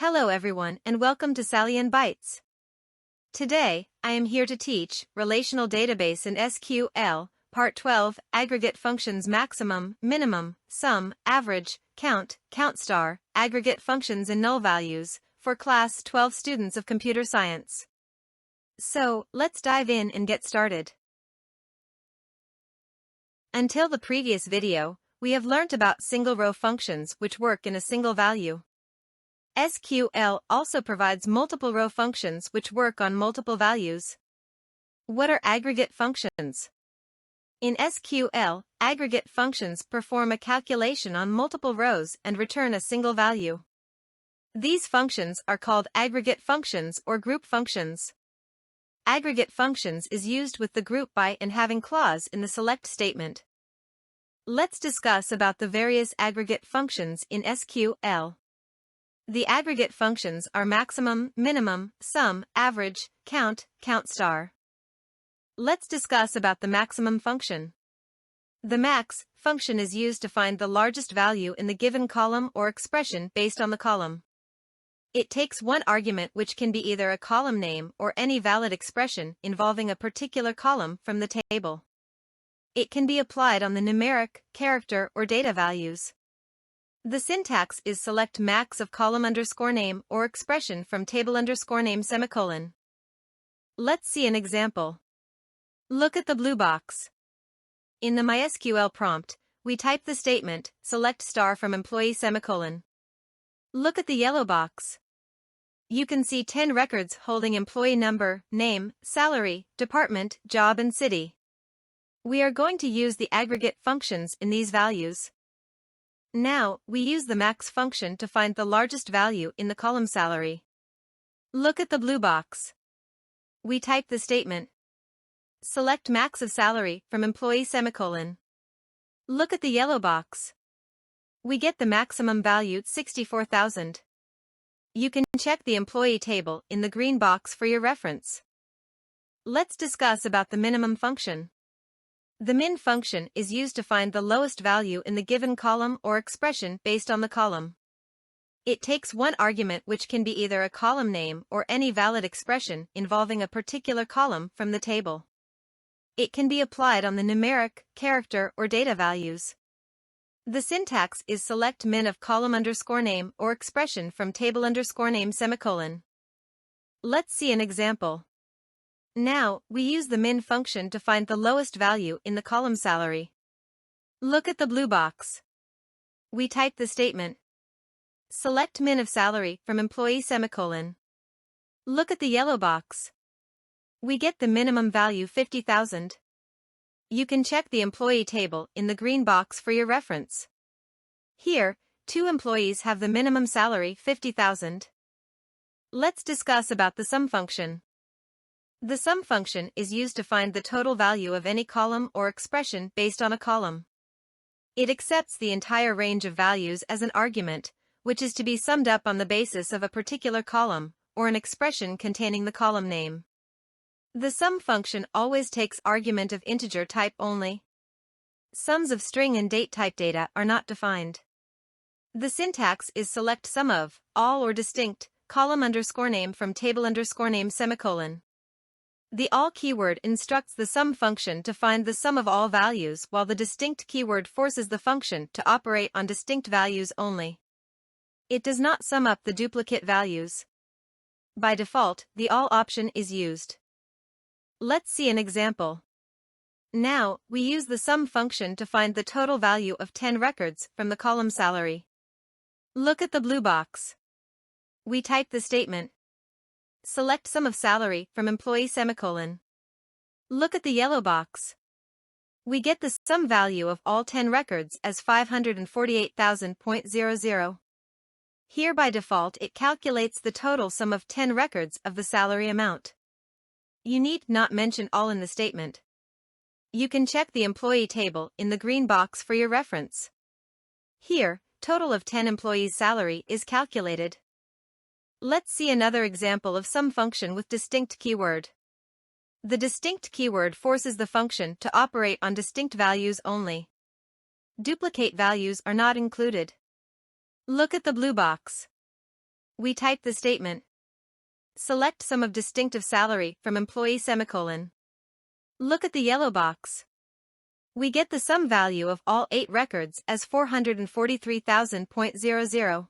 Hello everyone and welcome to Sally and Bytes. Today, I am here to teach Relational Database and SQL, Part 12, Aggregate Functions Maximum, Minimum, Sum, Average, Count, Count Star, Aggregate Functions and NULL Values, for Class 12 students of Computer Science. So, let's dive in and get started. Until the previous video, we have learnt about single-row functions which work in a single value. SQL also provides multiple row functions which work on multiple values. What are aggregate functions? In SQL, aggregate functions perform a calculation on multiple rows and return a single value. These functions are called aggregate functions or group functions. Aggregate functions is used with the group by and having clause in the select statement. Let's discuss about the various aggregate functions in SQL. The aggregate functions are maximum, minimum, sum, average, count, count star. Let's discuss about the maximum function. The max function is used to find the largest value in the given column or expression based on the column. It takes one argument which can be either a column name or any valid expression involving a particular column from the table. It can be applied on the numeric, character, or data values. The syntax is select max of column underscore name or expression from table underscore name semicolon. Let's see an example. Look at the blue box. In the MySQL prompt, we type the statement, select star from employee semicolon. Look at the yellow box. You can see 10 records holding employee number, name, salary, department, job and city. We are going to use the aggregate functions in these values. Now, we use the max function to find the largest value in the column salary. Look at the blue box. We type the statement, select max of salary from employee semicolon. Look at the yellow box. We get the maximum value 64,000. You can check the employee table in the green box for your reference. Let's discuss about the minimum function. The min function is used to find the lowest value in the given column or expression based on the column. It takes one argument which can be either a column name or any valid expression involving a particular column from the table. It can be applied on the numeric, character, or data values. The syntax is select min of column underscore name or expression from table underscore name semicolon. Let's see an example. Now, we use the min function to find the lowest value in the column salary. Look at the blue box. We type the statement, select min of salary from employee semicolon. Look at the yellow box. We get the minimum value 50,000. You can check the employee table in the green box for your reference. Here, 2 employees have the minimum salary 50,000. Let's discuss about the sum function. The sum function is used to find the total value of any column or expression based on a column. It accepts the entire range of values as an argument, which is to be summed up on the basis of a particular column, or an expression containing the column name. The sum function always takes argument of integer type only. Sums of string and date type data are not defined. The syntax is select sum of, all or distinct, column underscore name from table underscore name semicolon. The all keyword instructs the sum function to find the sum of all values while the distinct keyword forces the function to operate on distinct values only. It does not sum up the duplicate values. By default, the all option is used. Let's see an example. Now, we use the sum function to find the total value of 10 records from the column salary. Look at the blue box. We type the statement, select sum of salary from employee semicolon. Look at the yellow box. We get the sum value of all 10 records as 548,000.00. Here by default it calculates the total sum of 10 records of the salary amount. You need not mention all in the statement. You can check the employee table in the green box for your reference. Here, total of 10 employees' salary is calculated. Let's see another example of sum function with distinct keyword. The distinct keyword forces the function to operate on distinct values only. Duplicate values are not included. Look at the blue box. We type the statement. Select sum of distinctive salary from employee semicolon. Look at the yellow box. We get the sum value of all 8 records as 443,000.00.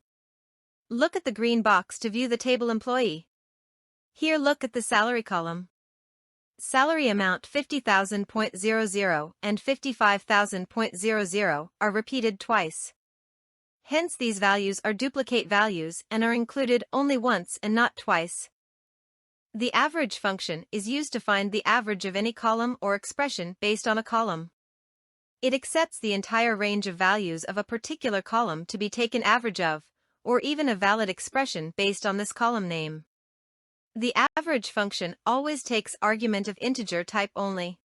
Look at the green box to view the table employee. Here look at the salary column. Salary amount 50,000.00 and 55,000.00 are repeated twice. Hence these values are duplicate values and are included only once and not twice. The average function is used to find the average of any column or expression based on a column. It accepts the entire range of values of a particular column to be taken average of, or even a valid expression based on this column name. The average function always takes argument of integer type only.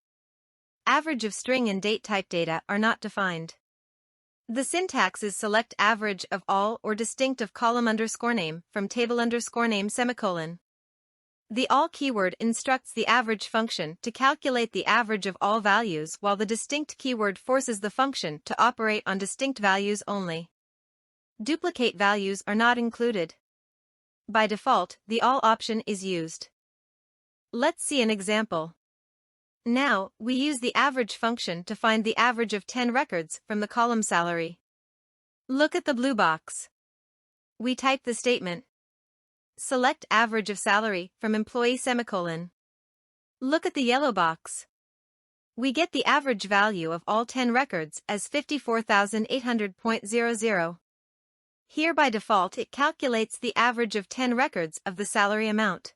Average of string and date type data are not defined. The syntax is select average of all or distinct of column underscore name from table underscore name semicolon. The all keyword instructs the average function to calculate the average of all values, while the distinct keyword forces the function to operate on distinct values only. Duplicate values are not included. By default, the all option is used. Let's see an example. Now, we use the average function to find the average of 10 records from the column salary. Look at the blue box. We type the statement. Select average of salary from employee semicolon. Look at the yellow box. We get the average value of all 10 records as 54,800.00. Here by default it calculates the average of 10 records of the salary amount.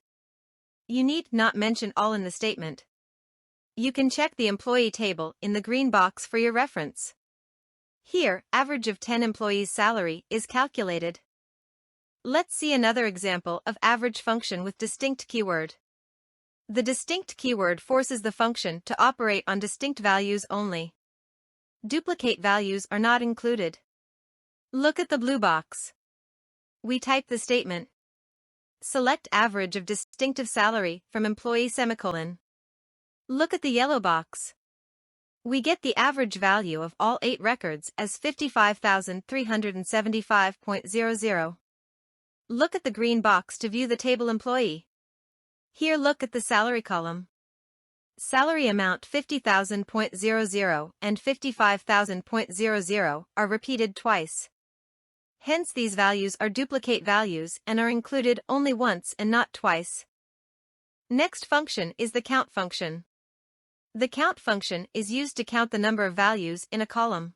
You need not mention all in the statement. You can check the employee table in the green box for your reference. Here, average of 10 employees' salary is calculated. Let's see another example of average function with distinct keyword. The distinct keyword forces the function to operate on distinct values only. Duplicate values are not included. Look at the blue box. We type the statement. Select average of distinctive salary from employee semicolon. Look at the yellow box. We get the average value of all 8 records as 55,375.00. Look at the green box to view the table employee. Here look at the salary column. Salary amount 50,000.00 and 55,000.00 are repeated twice. Hence these values are duplicate values and are included only once and not twice. Next function is the count function. The count function is used to count the number of values in a column.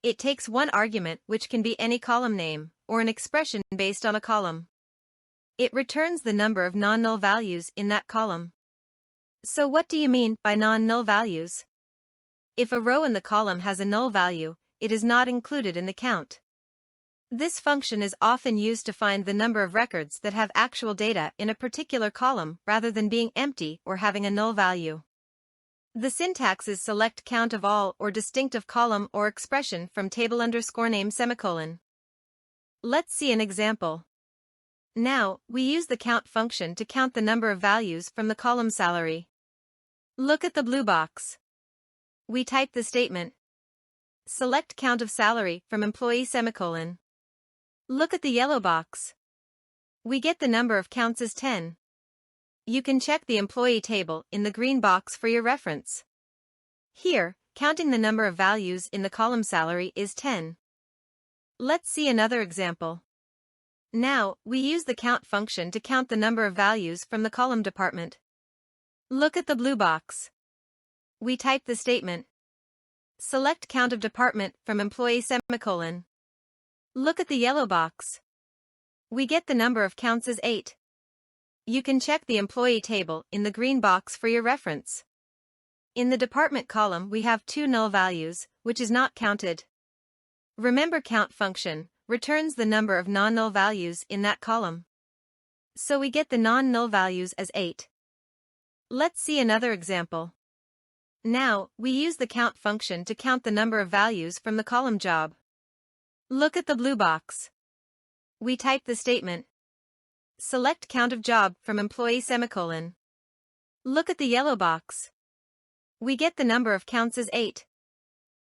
It takes one argument, which can be any column name, or an expression based on a column. It returns the number of non-null values in that column. So what do you mean by non-null values? If a row in the column has a null value, it is not included in the count. This function is often used to find the number of records that have actual data in a particular column rather than being empty or having a null value. The syntax is select count of all or distinct of column or expression from table underscore name semicolon. Let's see an example. Now, we use the count function to count the number of values from the column salary. Look at the blue box. We type the statement. Select count of salary from employee semicolon. Look at the yellow box. We get the number of counts as 10. You can check the employee table in the green box for your reference. Here, counting the number of values in the column salary is 10. Let's see another example. Now, we use the count function to count the number of values from the column department. Look at the blue box. We type the statement. Select count of department from employee semicolon. Look at the yellow box. We get the number of counts as 8. You can check the employee table in the green box for your reference. In the department column we have 2 null values, which is not counted. Remember, count function returns the number of non-null values in that column. So we get the non-null values as 8. Let's see another example. Now, we use the count function to count the number of values from the column job. Look at the blue box. We type the statement. Select count of job from employee semicolon. Look at the yellow box. We get the number of counts as 8.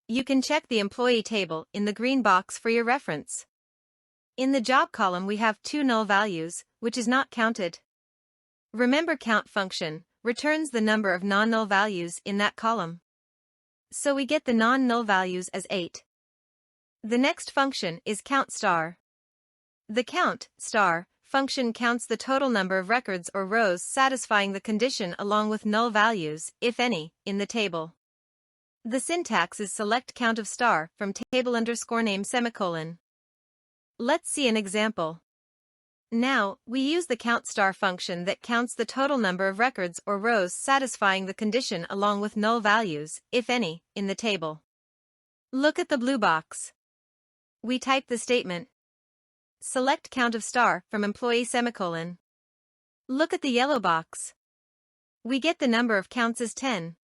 You can check the employee table in the green box for your reference. In the job column we have 2 null values, which is not counted. Remember, count function returns the number of non-null values in that column. So we get the non-null values as 8. The next function is count star. The count star function counts the total number of records or rows satisfying the condition along with null values, if any, in the table. The syntax is select count of star from table_name semicolon. Let's see an example. Now, we use the count star function that counts the total number of records or rows satisfying the condition along with null values, if any, in the table. Look at the blue box. We type the statement select count of star from employee semicolon. Look at the yellow box. We get the number of counts as 10.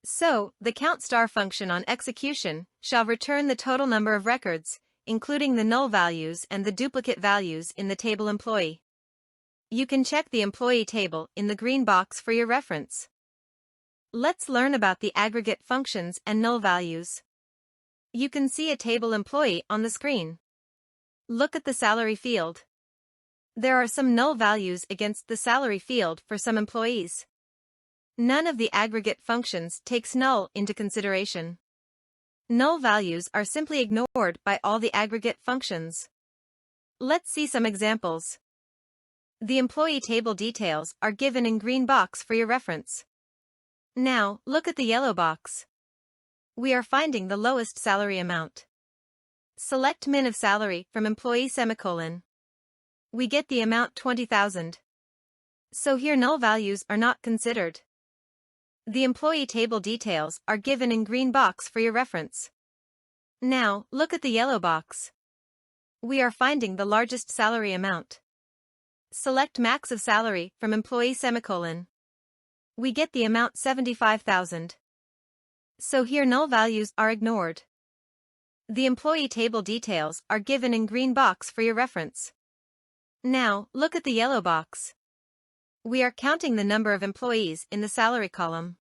So, the count star function on execution shall return the total number of records, including the null values and the duplicate values in the table employee. You can check the employee table in the green box for your reference. Let's learn about the aggregate functions and null values. You can see a table employee on the screen. Look at the salary field. There are some null values against the salary field for some employees. None of the aggregate functions takes null into consideration. Null values are simply ignored by all the aggregate functions. Let's see some examples. The employee table details are given in green box for your reference. Now, look at the yellow box. We are finding the lowest salary amount. Select min of salary from employee semicolon. We get the amount 20,000. So here null values are not considered. The employee table details are given in green box for your reference. Now, look at the yellow box. We are finding the largest salary amount. Select max of salary from employee semicolon. We get the amount 75,000. So here null values are ignored. The employee table details are given in green box for your reference. Now, look at the yellow box. We are counting the number of employees in the salary column.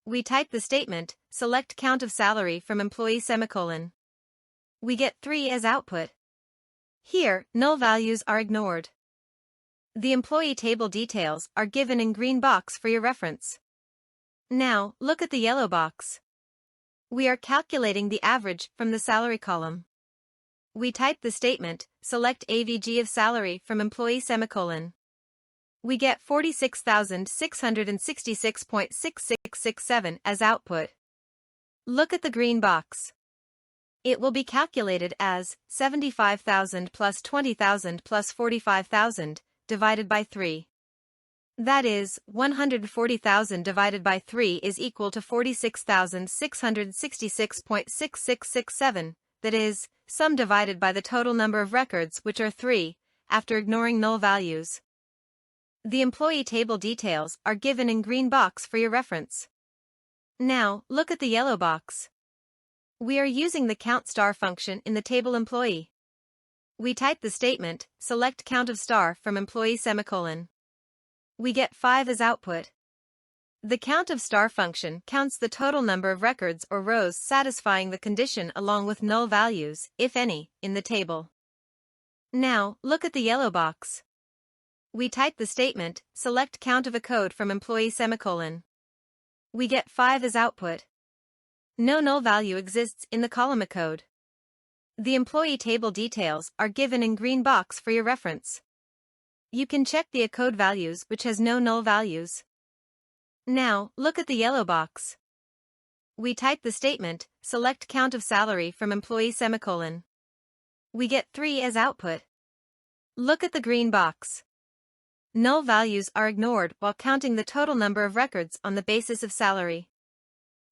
We type the statement, select count of salary from employee semicolon. We get 3 as output. Here, null values are ignored. The employee table details are given in green box for your reference. Now, look at the yellow box. We are calculating the average from the salary column. We type the statement, select AVG of salary from employee semicolon. We get 46,666.6667 as output. Look at the green box. It will be calculated as 75,000 plus 20,000 plus 45,000 divided by 3. That is, 140,000 divided by 3 is equal to 46,666.6667, that is, sum divided by the total number of records, which are 3, after ignoring null values. The employee table details are given in green box for your reference. Now, look at the yellow box. We are using the count star function in the table employee. We type the statement, select count of star from employee semicolon. We get 5 as output. The count of star function counts the total number of records or rows satisfying the condition along with null values, if any, in the table. Now, look at the yellow box. We type the statement, select count of a code from employee semicolon. We get 5 as output. No null value exists in the column a code. The employee table details are given in green box for your reference. You can check the code values which has no null values. Now, look at the yellow box. We type the statement, select count of salary from employee semicolon. We get 3 as output. Look at the green box. Null values are ignored while counting the total number of records on the basis of salary.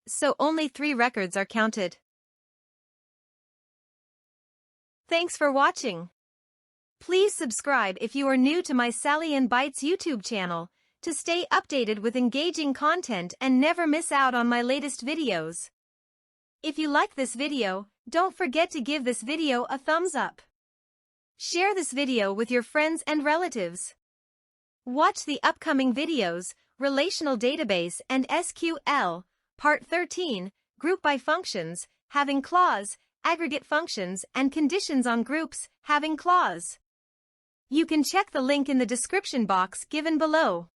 So only 3 records are counted. Thanks for watching. Please subscribe if you are new to my Sally and Bytes YouTube channel to stay updated with engaging content and never miss out on my latest videos. If you like this video, don't forget to give this video a thumbs up. Share this video with your friends and relatives. Watch the upcoming videos, Relational Database and SQL, Part 13, Group by Functions, having clause, aggregate functions, and conditions on groups having clause. You can check the link in the description box given below.